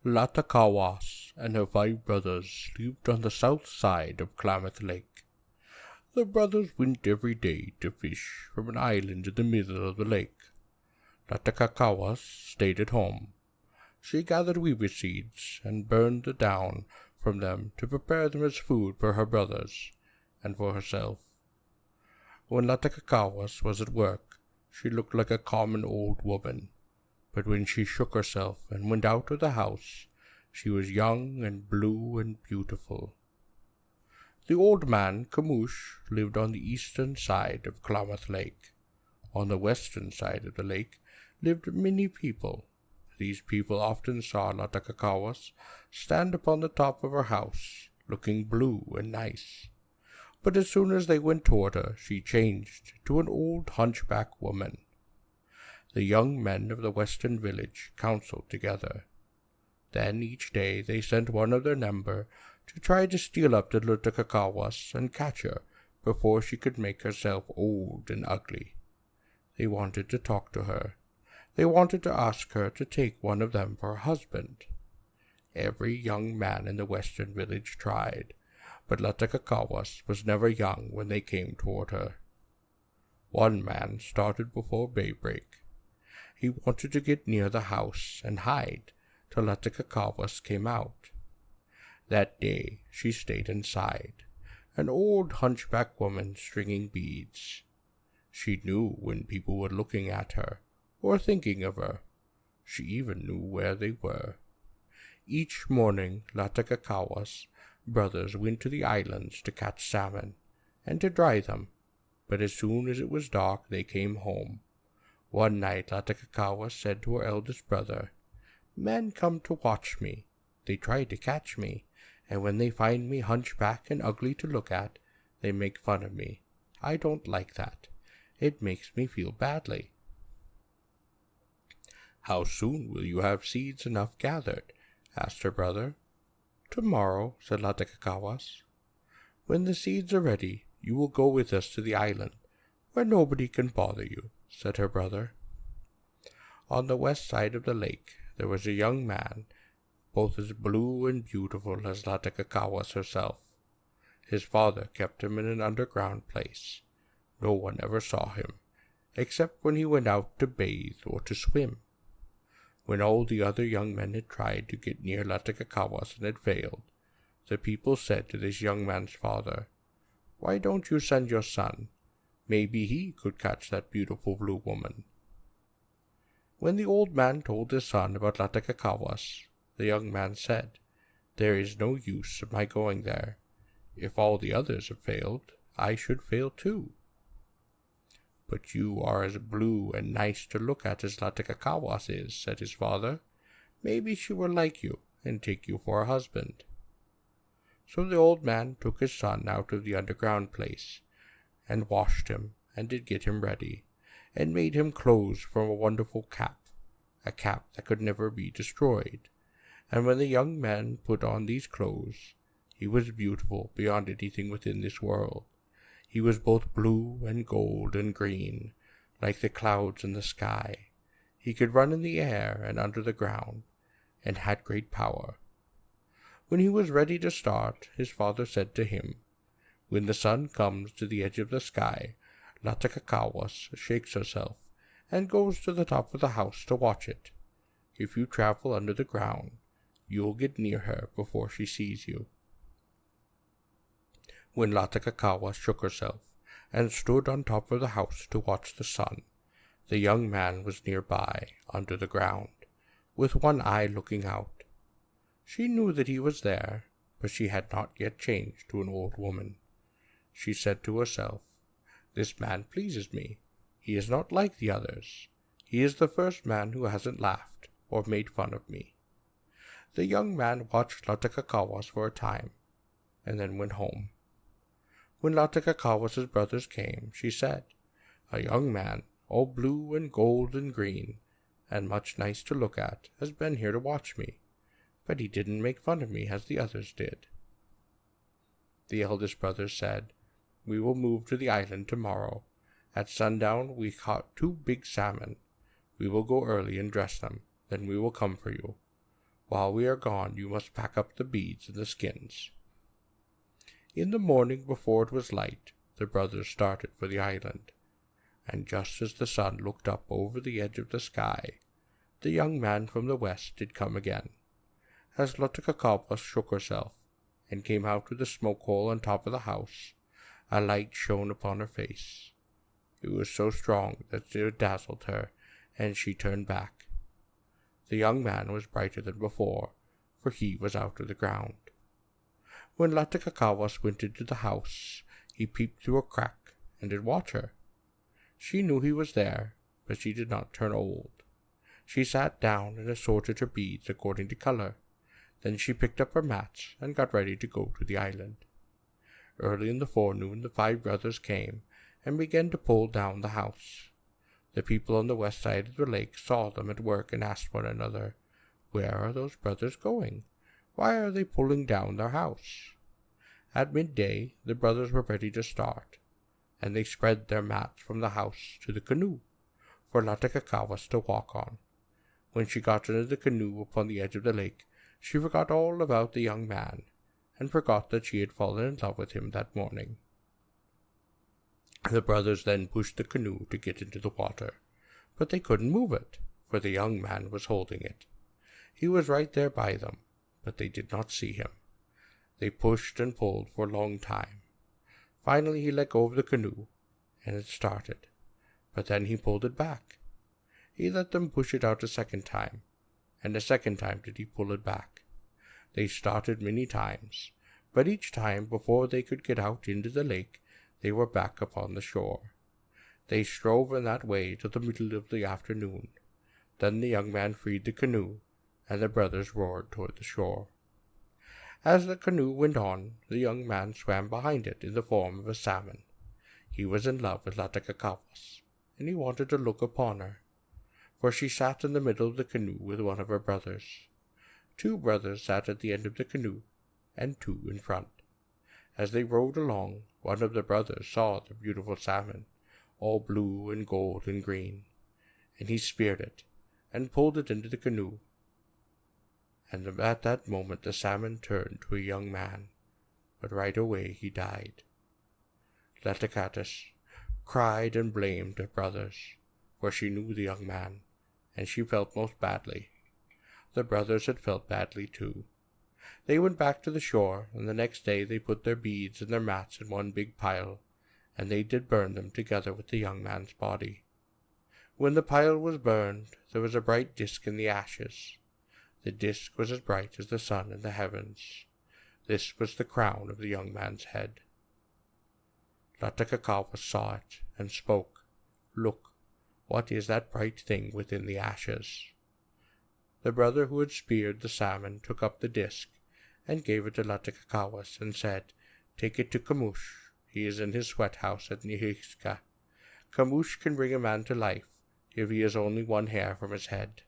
Latkakawas and her 5 brothers lived on the south side of Klamath Lake. The brothers went every day to fish from an island in the middle of the lake. Latkakawas stayed at home. She gathered weaver seeds and burned the down from them to prepare them as food for her brothers and for herself. When Latkakawas was at work, she looked like a common old woman. But when she shook herself and went out of the house, she was young and blue and beautiful. The old man, Kamush, lived on the eastern side of Klamath Lake. On the western side of the lake lived many people. These people often saw Latkakawas stand upon the top of her house, looking blue and nice. But as soon as they went toward her, she changed to an old hunchback woman. The young men of the western village counseled together. Then each day they sent one of their number to try to steal up to Latkakawas and catch her before she could make herself old and ugly. They wanted to talk to her. They wanted to ask her to take one of them for a husband. Every young man in the western village tried, but Latkakawas was never young when they came toward her. One man started before daybreak. He wanted to get near the house and hide till Latkakawas came out. That day she stayed inside, an old hunchback woman stringing beads. She knew when people were looking at her or thinking of her. She even knew where they were. Each morning Latkakawas' brothers went to the islands to catch salmon and to dry them, but as soon as it was dark they came home. One night Latkakawas said to her eldest brother, "Men come to watch me. They try to catch me, and when they find me hunchback and ugly to look at, they make fun of me. I don't like that. It makes me feel badly." "How soon will you have seeds enough gathered?" asked her brother. "Tomorrow," said Latkakawas. "When the seeds are ready, you will go with us to the island, where nobody can bother you," said her brother. On the west side of the lake there was a young man, both as blue and beautiful as Latkakawas herself. His father kept him in an underground place. No one ever saw him, except when he went out to bathe or to swim. When all the other young men had tried to get near Latkakawas and had failed, the people said to this young man's father, "Why don't you send your son? Maybe he could catch that beautiful blue woman." When the old man told his son about Latkakawas, the young man said, "There is no use of my going there. If all the others have failed, I should fail too." "But you are as blue and nice to look at as Latkakawas is," said his father. "Maybe she will like you and take you for a husband." So the old man took his son out of the underground place, and washed him, and did get him ready, and made him clothes from a wonderful cap, a cap that could never be destroyed. And when the young man put on these clothes, he was beautiful beyond anything within this world. He was both blue and gold and green, like the clouds in the sky. He could run in the air and under the ground, and had great power. When he was ready to start, his father said to him, "When the sun comes to the edge of the sky, Latkakawas shakes herself and goes to the top of the house to watch it. If you travel under the ground, you will get near her before she sees you." When Latkakawas shook herself and stood on top of the house to watch the sun, the young man was nearby, under the ground, with one eye looking out. She knew that he was there, but she had not yet changed to an old woman. She said to herself, "This man pleases me. He is not like the others. He is the first man who hasn't laughed or made fun of me." The young man watched Latkakawas for a time, and then went home. When Latkakawas's brothers came, she said, "A young man, all blue and gold and green, and much nice to look at, has been here to watch me, but he didn't make fun of me as the others did." The eldest brother said, "We will move to the island tomorrow. At sundown we caught 2 big salmon. We will go early and dress them, then we will come for you. While we are gone, you must pack up the beads and the skins." In the morning, before it was light, the brothers started for the island, and just as the sun looked up over the edge of the sky, the young man from the west did come again. As Latkakawas shook herself, and came out to the smoke hole on top of the house, a light shone upon her face. It was so strong that it dazzled her, and she turned back. The young man was brighter than before, for he was out of the ground. When Latkakawas went into the house, he peeped through a crack, and did watch her. She knew he was there, but she did not turn old. She sat down and assorted her beads according to color. Then she picked up her mats and got ready to go to the island. Early in the forenoon the 5 brothers came and began to pull down the house. The people on the west side of the lake saw them at work and asked one another, "Where are those brothers going? Why are they pulling down their house?" At midday the brothers were ready to start, and they spread their mats from the house to the canoe, for Latkakawas to walk on. When she got into the canoe upon the edge of the lake, she forgot all about the young man, and forgot that she had fallen in love with him that morning. The brothers then pushed the canoe to get into the water, but they couldn't move it, for the young man was holding it. He was right there by them, but they did not see him. They pushed and pulled for a long time. Finally he let go of the canoe, and it started, but then he pulled it back. He let them push it out a second time, and a second time did he pull it back. They started many times, but each time before they could get out into the lake, they were back upon the shore. They strove in that way till the middle of the afternoon. Then the young man freed the canoe, and the brothers roared toward the shore. As the canoe went on, the young man swam behind it in the form of a salmon. He was in love with Latkakawas, and he wanted to look upon her, for she sat in the middle of the canoe with one of her brothers. 2 brothers sat at the end of the canoe, and 2 in front. As they rowed along, one of the brothers saw the beautiful salmon, all blue and gold and green, and he speared it, and pulled it into the canoe. And at that moment the salmon turned to a young man, but right away he died. Latkakawas cried and blamed her brothers, for she knew the young man, and she felt most badly. The brothers had felt badly too. They went back to the shore, and the next day they put their beads and their mats in one big pile, and they did burn them together with the young man's body. When the pile was burned, there was a bright disk in the ashes. The disk was as bright as the sun in the heavens. This was the crown of the young man's head. Latkakawas saw it, and spoke. "Look, what is that bright thing within the ashes?" The brother who had speared the salmon took up the disk, and gave it to Latkakawas, and said, "Take it to Kamush. He is in his sweat house at Nihixka. Kamush can bring a man to life, if he has only one hair from his head."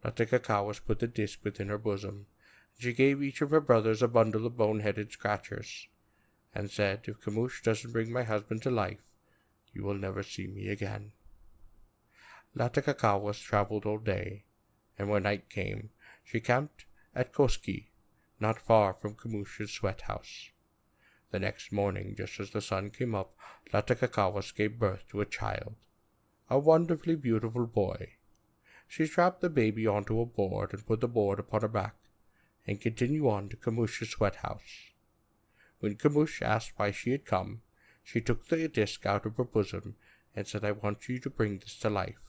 Latkakawas put the disk within her bosom. She gave each of her brothers a bundle of bone-headed scratchers, and said, "If Kamush doesn't bring my husband to life, you will never see me again." Latkakawas traveled all day, and when night came, she camped at Koski, not far from Kamush's sweat house. The next morning, just as the sun came up, Latkakawas gave birth to a child, a wonderfully beautiful boy. She strapped the baby onto a board and put the board upon her back, and continued on to Kamush's sweat house. When Kamush asked why she had come, she took the disk out of her bosom and said, "I want you to bring this to life."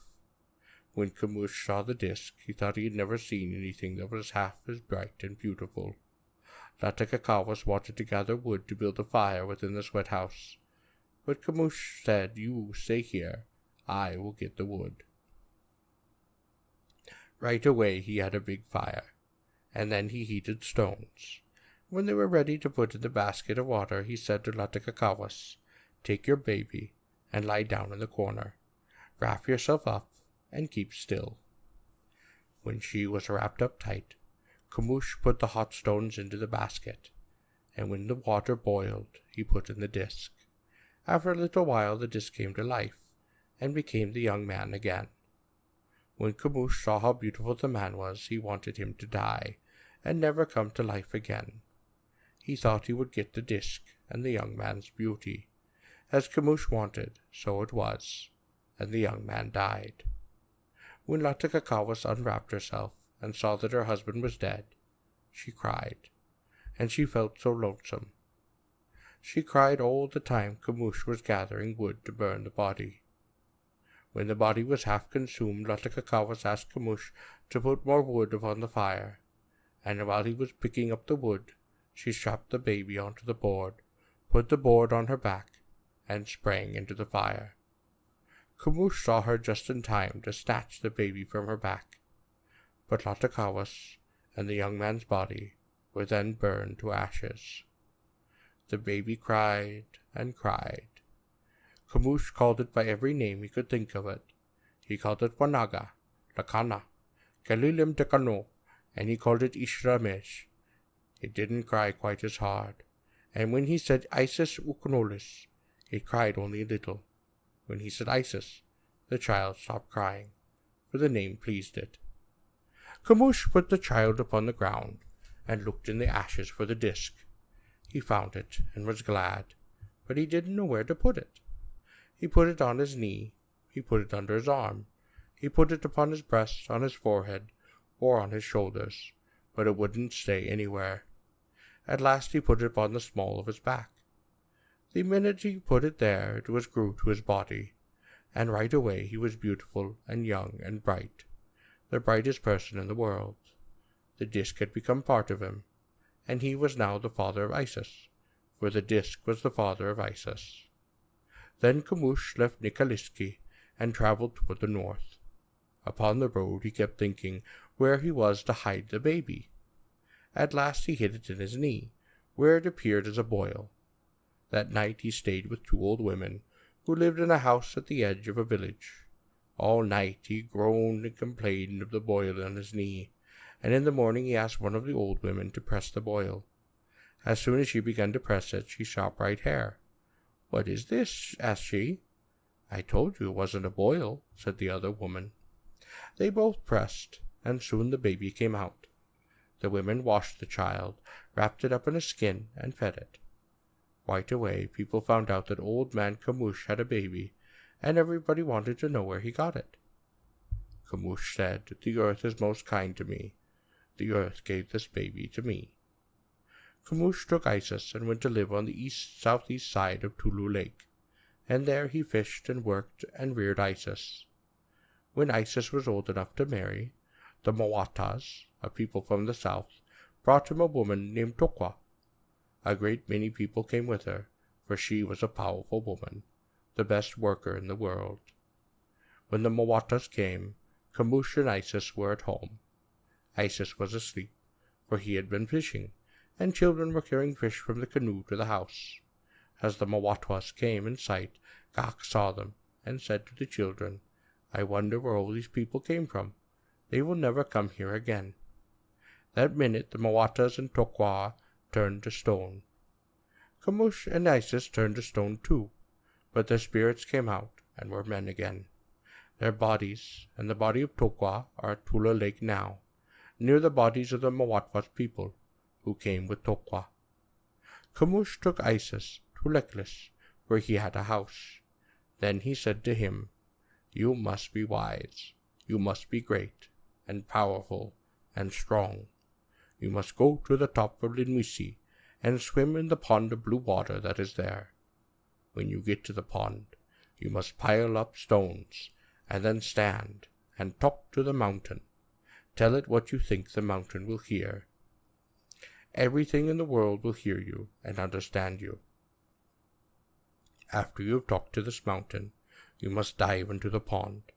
When Kamush saw the disk, he thought he had never seen anything that was half as bright and beautiful. Latkakawas wanted to gather wood to build a fire within the sweat house, but Kamush said, "You stay here, I will get the wood." Right away he had a big fire, and then he heated stones. When they were ready to put in the basket of water, he said to Latkakawas, "Take your baby and lie down in the corner. Wrap yourself up and keep still." When she was wrapped up tight, Kamush put the hot stones into the basket, and when the water boiled, he put in the disk. After a little while the disk came to life, and became the young man again. When Kamoosh saw how beautiful the man was, he wanted him to die and never come to life again. He thought he would get the disc and the young man's beauty. As Kamoosh wanted, so it was, and the young man died. When Latkakawas unwrapped herself and saw that her husband was dead, she cried, and she felt so lonesome. She cried all the time Kamoosh was gathering wood to burn the body. When the body was half consumed, Latkakawas asked Kamoosh to put more wood upon the fire, and while he was picking up the wood, she strapped the baby onto the board, put the board on her back, and sprang into the fire. Kamoosh saw her just in time to snatch the baby from her back, but Latkakawas and the young man's body were then burned to ashes. The baby cried and cried. Kamoosh called it by every name he could think of it. He called it Wanaga, Lakana, Kalilim Tekano, and he called it Ishramesh. It didn't cry quite as hard, and when he said Isis Uknolis, it cried only a little. When he said Isis, the child stopped crying, for the name pleased it. Kamoosh put the child upon the ground and looked in the ashes for the disc. He found it and was glad, but he didn't know where to put it. He put it on his knee, he put it under his arm, he put it upon his breast, on his forehead, or on his shoulders, but it wouldn't stay anywhere. At last he put it upon the small of his back. The minute he put it there, it was grew to his body, and right away he was beautiful and young and bright, the brightest person in the world. The disc had become part of him, and he was now the father of Isis, for the disc was the father of Isis. Then Kamoosh left Nikaliski and traveled toward the north. Upon the road he kept thinking where he was to hide the baby. At last he hid it in his knee, where it appeared as a boil. That night he stayed with two old women, who lived in a house at the edge of a village. All night he groaned and complained of the boil on his knee, and in the morning he asked one of the old women to press the boil. As soon as she began to press it, she saw bright hair. "What is this?" asked she. "I told you it wasn't a boil," said the other woman. They both pressed, and soon the baby came out. The women washed the child, wrapped it up in a skin, and fed it. Right away people found out that old man Kamoosh had a baby, and everybody wanted to know where he got it. Kamoosh said, "The earth is most kind to me. The earth gave this baby to me." Kamoosh took Isis and went to live on the southeast side of Tulu Lake, and there he fished and worked and reared Isis. When Isis was old enough to marry, the Mowatas, a people from the south, brought him a woman named Tokwa. A great many people came with her, for she was a powerful woman, the best worker in the world. When the Mowatas came, Kamoosh and Isis were at home. Isis was asleep, for he had been fishing, and children were carrying fish from the canoe to the house. As the Mawatwas came in sight, Gak saw them, and said to the children, "I wonder where all these people came from. They will never come here again." That minute the Mawatas and Tokwa turned to stone. Kamoosh and Isis turned to stone too, but their spirits came out and were men again. Their bodies and the body of Tokwa are at Tula Lake now, near the bodies of the Mawatwas people who came with Tokwa. Kamoosh took Isis to Leklis, where he had a house. Then he said to him, "You must be wise, you must be great, and powerful, and strong. You must go to the top of Linwisi, and swim in the pond of blue water that is there. When you get to the pond, you must pile up stones, and then stand and talk to the mountain. Tell it what you think the mountain will hear. Everything in the world will hear you and understand you. After you have talked to this mountain, you must dive into the pond.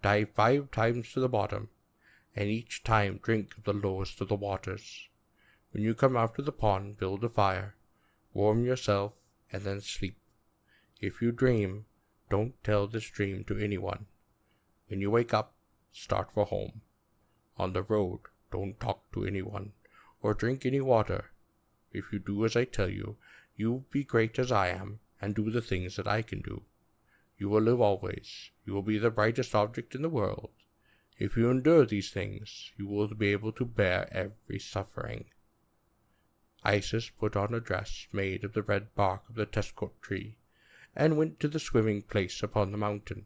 Dive 5 times to the bottom, and each time drink of the lowest of the waters. When you come out of the pond, build a fire, warm yourself, and then sleep. If you dream, don't tell this dream to anyone. When you wake up, start for home. On the road, don't talk to anyone, or drink any water. If you do as I tell you, you will be great as I am, and do the things that I can do. You will live always. You will be the brightest object in the world. If you endure these things, you will be able to bear every suffering. Isis put on a dress made of the red bark of the teskot tree, and went to the swimming place upon the mountain.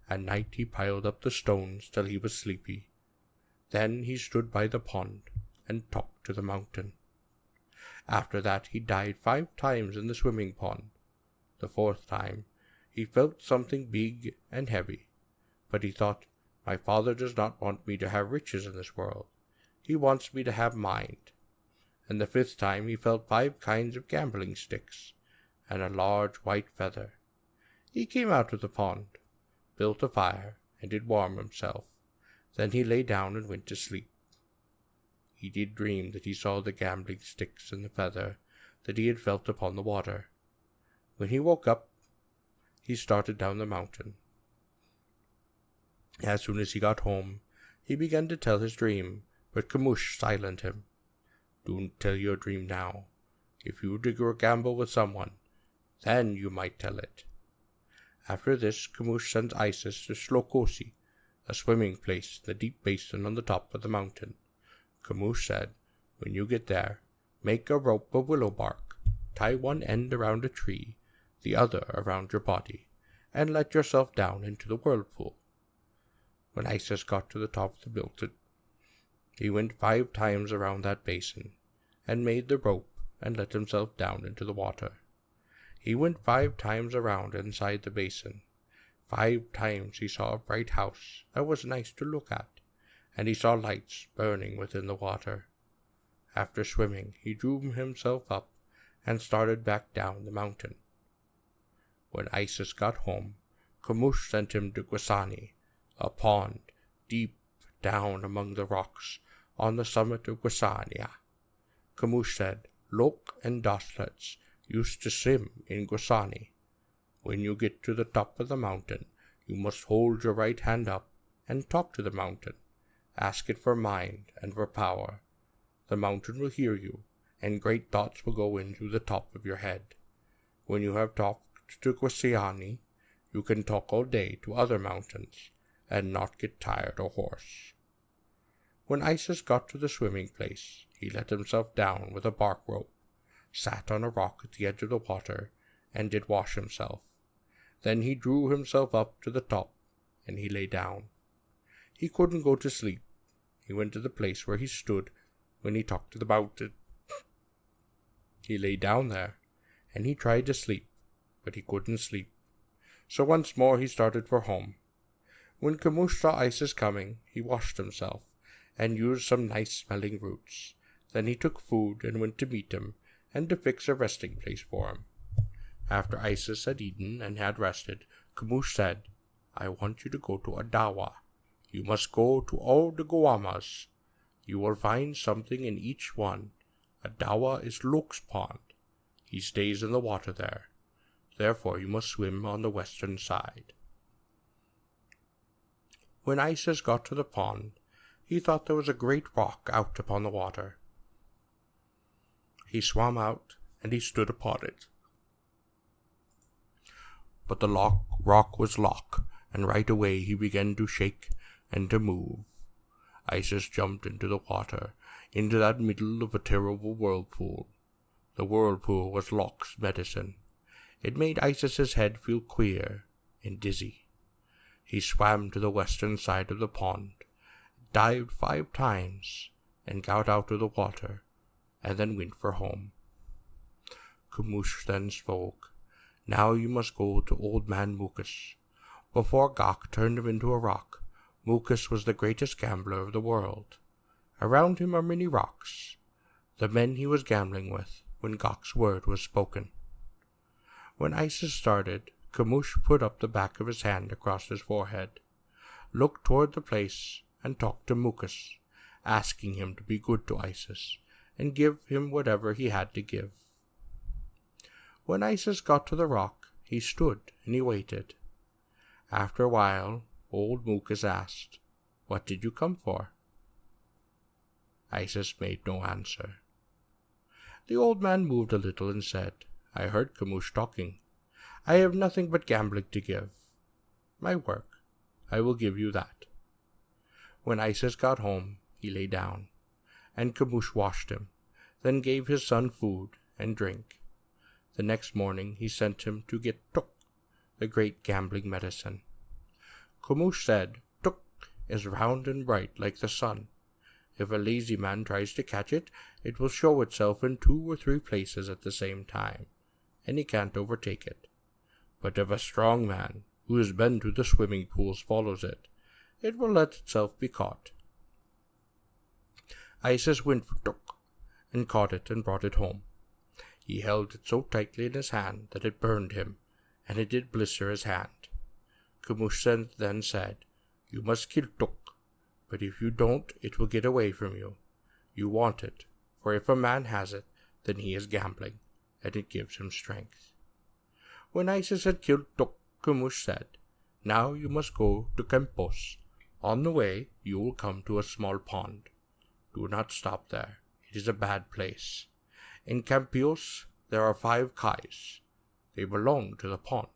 At night he piled up the stones till he was sleepy. Then he stood by the pond and talked to the mountain. After that he died 5 times in the swimming pond. The 4th time he felt something big and heavy, but he thought, my father does not want me to have riches in this world. He wants me to have mind. And the 5th time he felt 5 kinds of gambling sticks, and a large white feather. He came out of the pond, built a fire, and did warm himself. Then he lay down and went to sleep. He did dream that he saw the gambling sticks and the feather that he had felt upon the water. When he woke up, he started down the mountain. As soon as he got home, he began to tell his dream, but Kamush silenced him. Don't tell your dream now. If you were to gamble with someone, then you might tell it. After this, Kamush sent Isis to Slokosi, a swimming place in the deep basin on the top of the mountain. Kamush said, when you get there, make a rope of willow bark, tie one end around a tree, the other around your body, and let yourself down into the whirlpool. When Isis got to the top of the mountain, he went 5 times around that basin, and made the rope and let himself down into the water. He went 5 times around inside the basin. 5 times he saw a bright house that was nice to look at, and he saw lights burning within the water. After swimming, he drew himself up and started back down the mountain. When Isis got home, Kamush sent him to Gwasani, a pond deep down among the rocks on the summit of Gwasania. Kamush said, Lok and Doslets used to swim in Gwasani. When you get to the top of the mountain, you must hold your right hand up and talk to the mountain. Ask it for mind and for power. The mountain will hear you, and great thoughts will go in through the top of your head. When you have talked to Gwasani, you can talk all day to other mountains, and not get tired or hoarse. When Isis got to the swimming place, he let himself down with a bark rope, sat on a rock at the edge of the water, and did wash himself. Then he drew himself up to the top, and he lay down. He couldn't go to sleep. He went to the place where he stood when he talked to the mountain. He lay down there, and he tried to sleep, but he couldn't sleep. So once more he started for home. When Kamush saw Isis coming, he washed himself, and used some nice-smelling roots. Then he took food and went to meet him, and to fix a resting place for him. After Isis had eaten and had rested, Kamush said, I want you to go to Adawa. You must go to all the Goamas. You will find something in each one. Adawa is Lok's pond. He stays in the water there. Therefore you must swim on the western side. When Isis got to the pond, he thought there was a great rock out upon the water. He swam out, and he stood upon it. But the rock was locked, and right away he began to shake and to move. Isis jumped into the water, into that middle of a terrible whirlpool. The whirlpool was Locke's medicine. It made Isis's head feel queer and dizzy. He swam to the western side of the pond, dived 5 times, and got out of the water, and then went for home. Kamush then spoke. Now you must go to old man Mukus. Before Gok turned him into a rock, Mukus was the greatest gambler of the world. Around him are many rocks, the men he was gambling with when Gok's word was spoken. When Isis started, Kamush put up the back of his hand across his forehead, looked toward the place, and talked to Mukus, asking him to be good to Isis, and give him whatever he had to give. When Isis got to the rock, he stood and he waited. After a while, old Mukus asked, What did you come for? Isis made no answer. The old man moved a little and said, I heard Kamush talking. I have nothing but gambling to give. My work. I will give you that. When Isis got home, he lay down, and Kamush washed him, then gave his son food and drink. The next morning he sent him to get Tuk, the great gambling medicine. Kamush said, Tuk is round and bright like the sun. If a lazy man tries to catch it, it will show itself in 2 or 3 places at the same time, and he can't overtake it. But if a strong man, who has been to the swimming pools, follows it, it will let itself be caught. Isis went for Tuk, and caught it and brought it home. He held it so tightly in his hand that it burned him, and it did blister his hand. Kamush then said, You must kill Tuk, but if you don't, it will get away from you. You want it, for if a man has it, then he is gambling, and it gives him strength. When Isis had killed Tuk, Kamush said, Now you must go to Campos. On the way, you will come to a small pond. Do not stop there. It is a bad place. In Campos, there are 5 kais. They belong to the pond.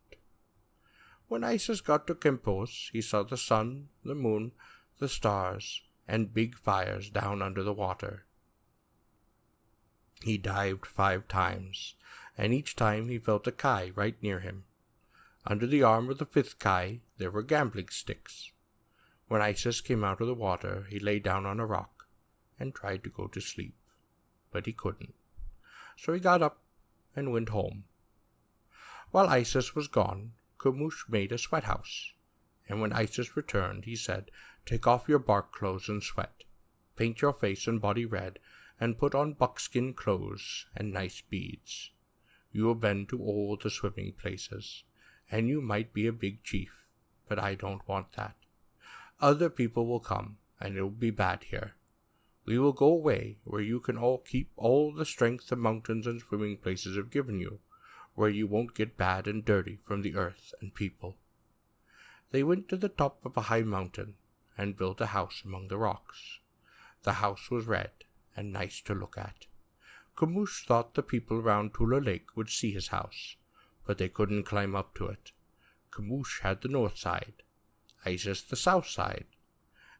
When Isis got to Campos, he saw the sun, the moon, the stars, and big fires down under the water. He dived 5 times, and each time he felt a kai right near him. Under the arm of the 5th kai, there were gambling sticks. When Isis came out of the water, he lay down on a rock and tried to go to sleep, but he couldn't. So he got up and went home. While Isis was gone, Kamush made a sweat house, and when Isis returned, he said, Take off your bark clothes and sweat. Paint your face and body red, and put on buckskin clothes and nice beads. You have been to all the swimming places, and you might be a big chief, but I don't want that. Other people will come, and it will be bad here. We will go away where you can all keep all the strength the mountains and swimming places have given you, where you won't get bad and dirty from the earth and people. They went to the top of a high mountain and built a house among the rocks. The house was red and nice to look at. Kamush thought the people around Tula Lake would see his house, but they couldn't climb up to it. Kamush had the north side, Isis the south side,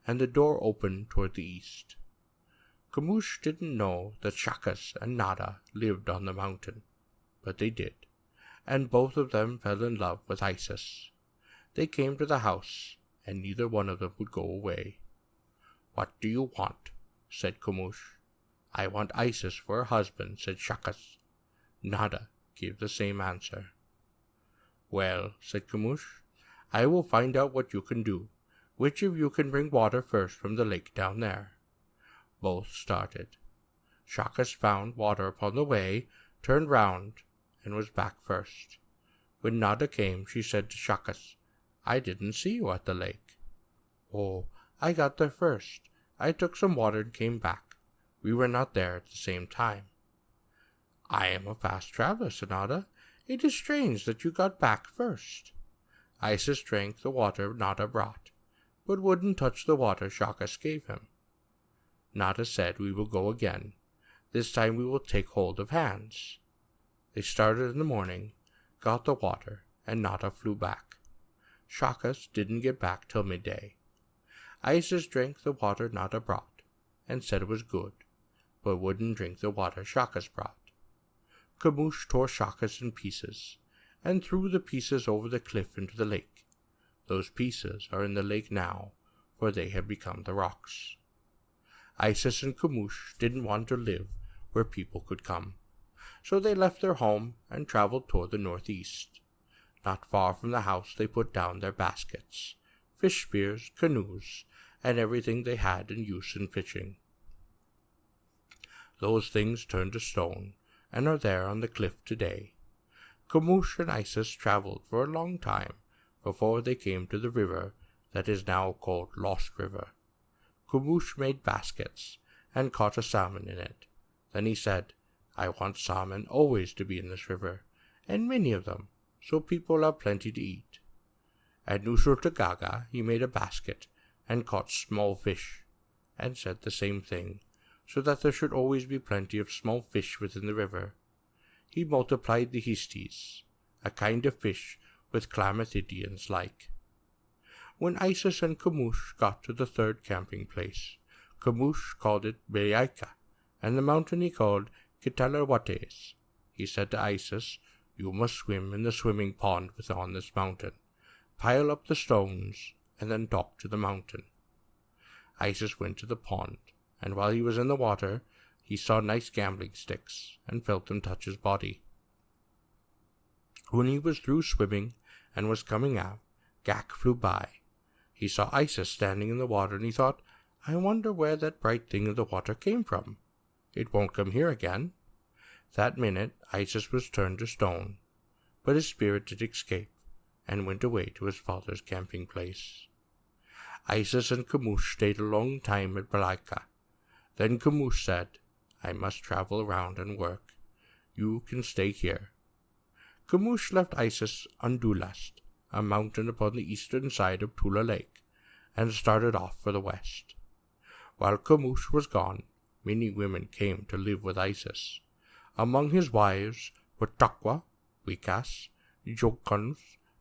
and the door opened toward the east. Kamush didn't know that Shakas and Nada lived on the mountain, but they did, and both of them fell in love with Isis. They came to the house, and neither one of them would go away. What do you want? Said Kamush. I want Isis for a husband, said Shakas. Nada gave the same answer. Well, said Kamush, I will find out what you can do. Which of you can bring water first from the lake down there? Both started. Shakas found water upon the way, turned round, and was back first. When Nada came, she said to Shakas, I didn't see you at the lake. Oh, I got there first. I took some water and came back. We were not there at the same time. I am a fast traveler, said Nada. It is strange that you got back first. Isis drank the water Nada brought, but wouldn't touch the water Shakas gave him. Nada said, We will go again. This time we will take hold of hands. They started in the morning, got the water, and Nada flew back. Shakas didn't get back till midday. Isis drank the water Nada brought, and said it was good, but wouldn't drink the water Shakas brought. Kamush tore Shakas in pieces, and threw the pieces over the cliff into the lake. Those pieces are in the lake now, for they have become the rocks. Isis and Kamush didn't want to live where people could come, so they left their home and traveled toward the northeast. Not far from the house they put down their baskets, fish spears, canoes, and everything they had in use in fishing. Those things turned to stone, and are there on the cliff today. Kamush and Isis traveled for a long time before they came to the river that is now called Lost River. Kamush made baskets and caught a salmon in it. Then he said, I want salmon always to be in this river, and many of them, so people have plenty to eat. At Nusultagaga he made a basket and caught small fish, and said the same thing, so that there should always be plenty of small fish within the river. He multiplied the histes, a kind of fish with Clamithidians like. When Isis and Kamush got to the third camping place, Kamush called it Beyaika, and the mountain he called Kitalawates. He said to Isis, "You must swim in the swimming pond on this mountain. Pile up the stones, and then talk to the mountain." Isis went to the pond, and while he was in the water, he saw nice gambling sticks, and felt them touch his body. When he was through swimming, and was coming out, Gak flew by. He saw Isis standing in the water, and he thought, "I wonder where that bright thing in the water came from. It won't come here again." That minute Isis was turned to stone, but his spirit did escape, and went away to his father's camping place. Isis and Kamush stayed a long time at Balaika. Then Kamush said, "I must travel around and work. You can stay here." Kamush left Isis on Dulast, a mountain upon the eastern side of Tula Lake, and started off for the west. While Kamush was gone, many women came to live with Isis. Among his wives were Takwa, Wikas, Jokans,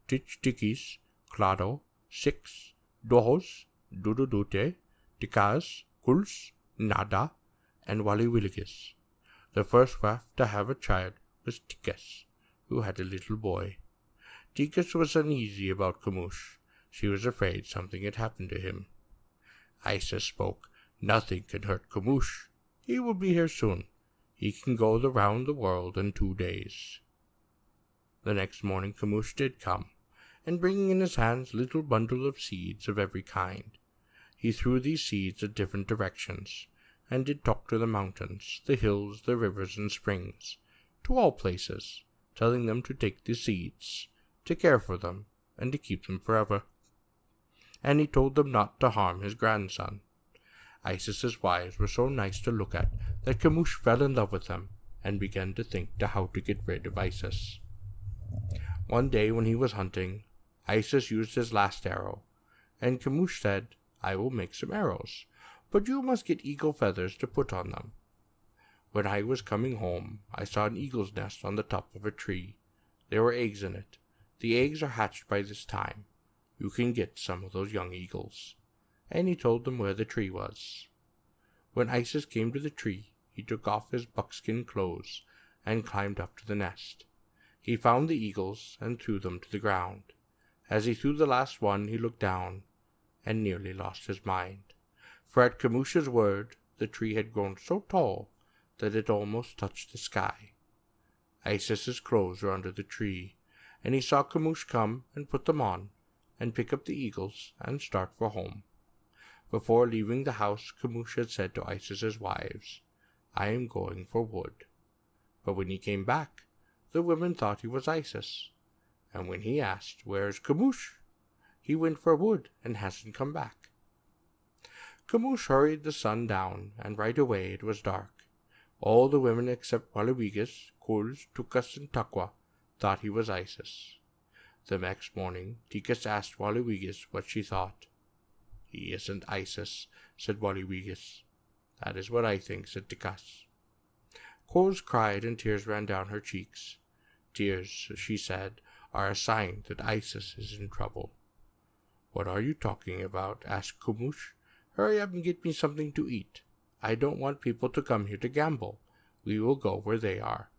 Tikis, Clado, Six, Dohos, Dududute, Tikas, Kuls, Nada, and Waliwiligis. The first wife to have a child was Tikas, who had a little boy. Tikas was uneasy about Kamush. She was afraid something had happened to him. Isis spoke, "Nothing can hurt Kamush. He will be here soon. He can go around the world in 2 days." The next morning Kamush did come, and bringing in his hands a little bundle of seeds of every kind. He threw these seeds in different directions, and did talk to the mountains, the hills, the rivers, and springs, to all places, telling them to take the seeds, to care for them, and to keep them forever. And he told them not to harm his grandson. Isis's wives were so nice to look at that Kamush fell in love with them, and began to think how to get rid of Isis. One day when he was hunting, Isis used his last arrow, and Kamush said, "I will make some arrows, but you must get eagle feathers to put on them." When I was coming home, I saw an eagle's nest on the top of a tree. There were eggs in it. The eggs are hatched by this time. You can get some of those young eagles. And he told them where the tree was. When Isis came to the tree, he took off his buckskin clothes and climbed up to the nest. He found the eagles and threw them to the ground. As he threw the last one, he looked down and nearly lost his mind. For at Kamush's word, the tree had grown so tall that it almost touched the sky. Isis's clothes were under the tree, and he saw Kamush come and put them on, and pick up the eagles and start for home. Before leaving the house, Kamush had said to Isis's wives, "I am going for wood." But when he came back, the women thought he was Isis, and when he asked, "Where's Kamush?" he went for wood and hasn't come back. Kamush hurried the sun down, and right away it was dark. All the women except Walawigas, Kuls, Tukas, and Takwa thought he was Isis. The next morning, Tikas asked Walawigas what she thought. "He isn't Isis," said Walawigas. "That is what I think," said Tikas. Kuls cried and tears ran down her cheeks. "Tears," she said, "are a sign that Isis is in trouble." "What are you talking about?" asked Kamush. "Hurry up and get me something to eat. I don't want people to come here to gamble. We will go where they are."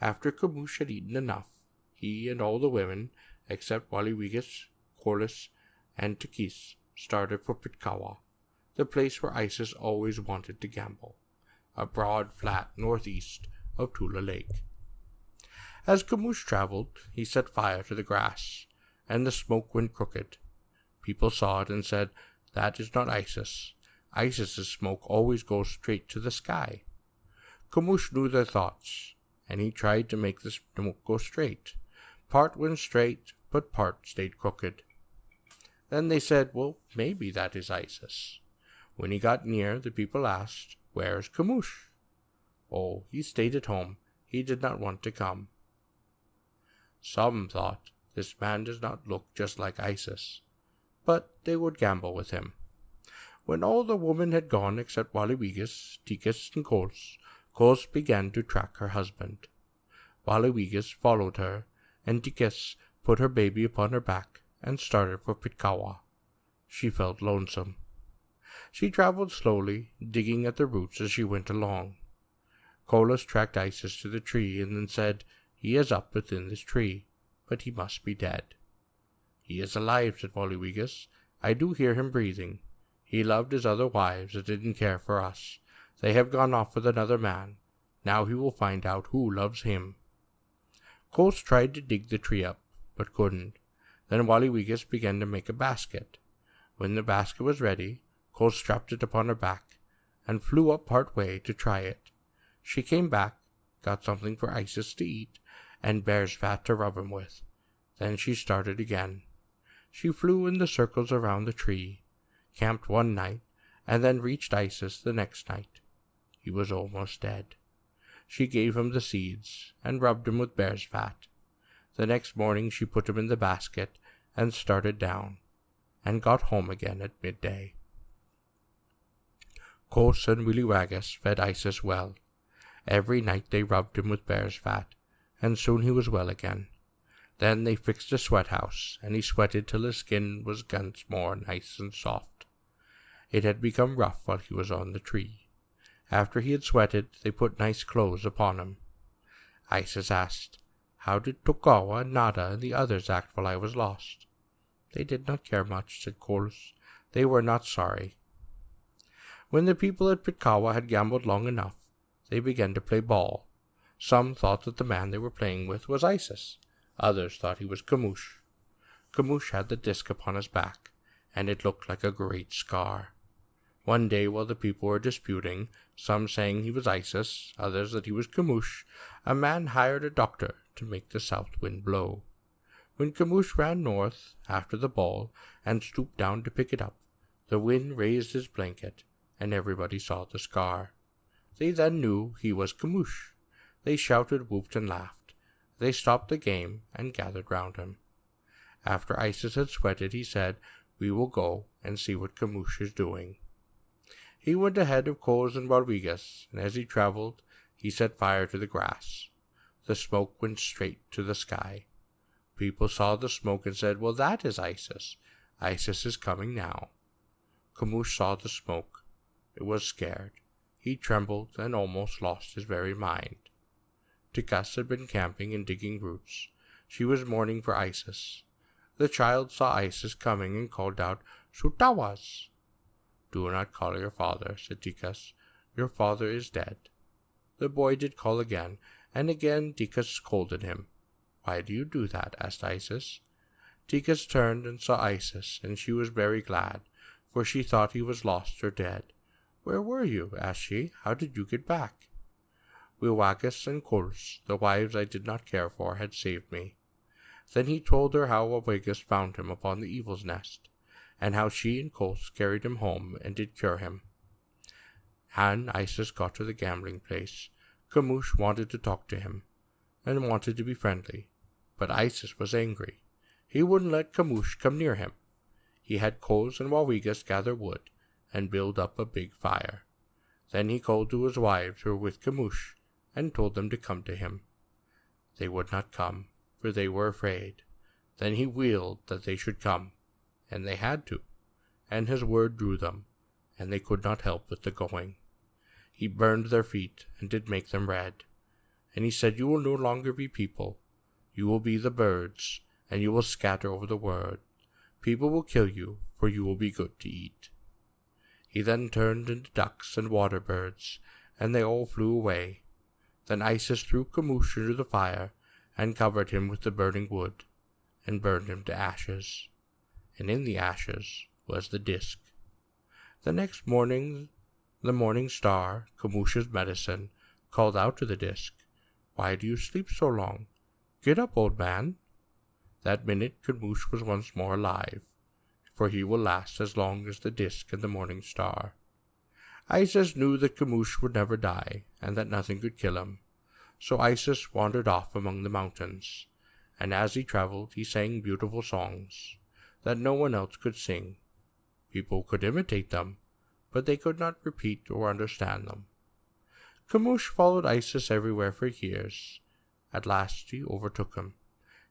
After Kamush had eaten enough, he and all the women, except Walawigas, Korlis, and Tikis, started for Pitkawa, the place where Isis always wanted to gamble, a broad, flat northeast of Tula Lake. As Kamush traveled, he set fire to the grass, and the smoke went crooked. People saw it and said, "That is not Isis. Isis's smoke always goes straight to the sky." Kamush knew their thoughts, and he tried to make the smoke go straight. Part went straight, but part stayed crooked. Then they said, "Well, maybe that is Isis." When he got near, the people asked, "Where's Kamush?" "Oh, he stayed at home. He did not want to come." Some thought, "This man does not look just like Isis," but they would gamble with him. When all the women had gone except Walawigas, Tikas, and Kos began to track her husband. Walawigas followed her, and Tikas put her baby upon her back and started for Pitkawa. She felt lonesome. She traveled slowly, digging at the roots as she went along. Kolos tracked Isis to the tree and then said, "He is up within this tree, but he must be dead." "He is alive," said Waliwigas. "I do hear him breathing. He loved his other wives and didn't care for us. They have gone off with another man. Now he will find out who loves him." Kolos tried to dig the tree up, but couldn't. Then Waliwigas began to make a basket. When the basket was ready, Kolos strapped it upon her back and flew up part way to try it. She came back, got something for Isis to eat, and bear's fat to rub him with. Then she started again. She flew in the circles around the tree, camped one night, and then reached Isis the next night. He was almost dead. She gave him the seeds and rubbed him with bear's fat. The next morning she put him in the basket and started down, and got home again at midday. Kos and Wiliwagas fed Isis well. Every night they rubbed him with bear's fat, and soon he was well again. Then they fixed a sweat house, and he sweated till his skin was once more nice and soft. It had become rough while he was on the tree. After he had sweated, they put nice clothes upon him. Isis asked, "How did Tokawa, Nada, and the others act while I was lost?" "They did not care much," said Kolos. "They were not sorry." When the people at Pitkawa had gambled long enough, they began to play ball. Some thought that the man they were playing with was Isis. Others thought he was Kamush. Kamush had the disc upon his back, and it looked like a great scar. One day while the people were disputing, some saying he was Isis, others that he was Kamush, a man hired a doctor to make the south wind blow. When Kamush ran north after the ball and stooped down to pick it up, the wind raised his blanket, and everybody saw the scar. They then knew he was Kamush. They shouted, whooped, and laughed. They stopped the game and gathered round him. After Isis had sweated, he said, "We will go and see what Kamush is doing." He went ahead of Kolos and Rodriguez, and as he traveled, he set fire to the grass. The smoke went straight to the sky. People saw the smoke and said, "Well, that is Isis. Isis is coming now." Kamush saw the smoke. It was scared. He trembled and almost lost his very mind. Tikas had been camping and digging roots. She was mourning for Isis. The child saw Isis coming and called out, "Sutawas!" "Do not call your father," said Tikas. "Your father is dead." The boy did call again, and again Tikas scolded him. "Why do you do that?" asked Isis. Tikas turned and saw Isis, and she was very glad, for she thought he was lost or dead. "Where were you?" asked she. "How did you get back?" "Wilwagas and Kolos, the wives I did not care for, had saved me." Then he told her how Wilwagas found him upon the evil's nest, and how she and Kolos carried him home and did cure him. And Isis got to the gambling place. Kamush wanted to talk to him, and wanted to be friendly, but Isis was angry. He wouldn't let Kamush come near him. He had Kolos and Walwigas gather wood and build up a big fire. Then he called to his wives who were with Kamush and told them to come to him. They would not come, for they were afraid. Then he willed that they should come, and they had to, and his word drew them, and they could not help with the going. He burned their feet and did make them red. And he said, "You will no longer be people. You will be the birds, and you will scatter over the world. People will kill you, for you will be good to eat." He then turned into ducks and water birds, and they all flew away. Then Isis threw Kamush into the fire, and covered him with the burning wood, and burned him to ashes. And in the ashes was the disc. The next morning, the morning star, Kamush's medicine, called out to the disc, "Why do you sleep so long? Get up, old man." That minute Kamush was once more alive, for he will last as long as the disc and the morning star. Isis knew that Kamush would never die, and that nothing could kill him. So Isis wandered off among the mountains, and as he traveled he sang beautiful songs that no one else could sing. People could imitate them, but they could not repeat or understand them. Kamush followed Isis everywhere for years. At last he overtook him.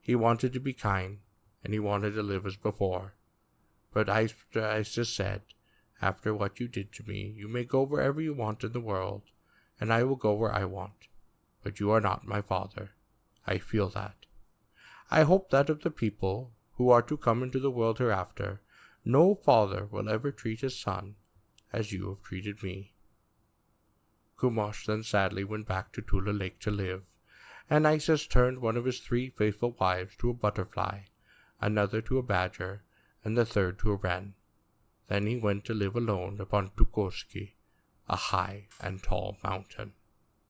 He wanted to be kind, and he wanted to live as before. But Isis said, "After what you did to me, you may go wherever you want in the world, and I will go where I want. But you are not my father. I feel that. I hope that of the people who are to come into the world hereafter, no father will ever treat his son as you have treated me." Kumosh then sadly went back to Tula Lake to live, and Isis turned one of his 3 faithful wives to a butterfly, another to a badger, and the third to a wren. Then he went to live alone upon Tukoski, a high and tall mountain.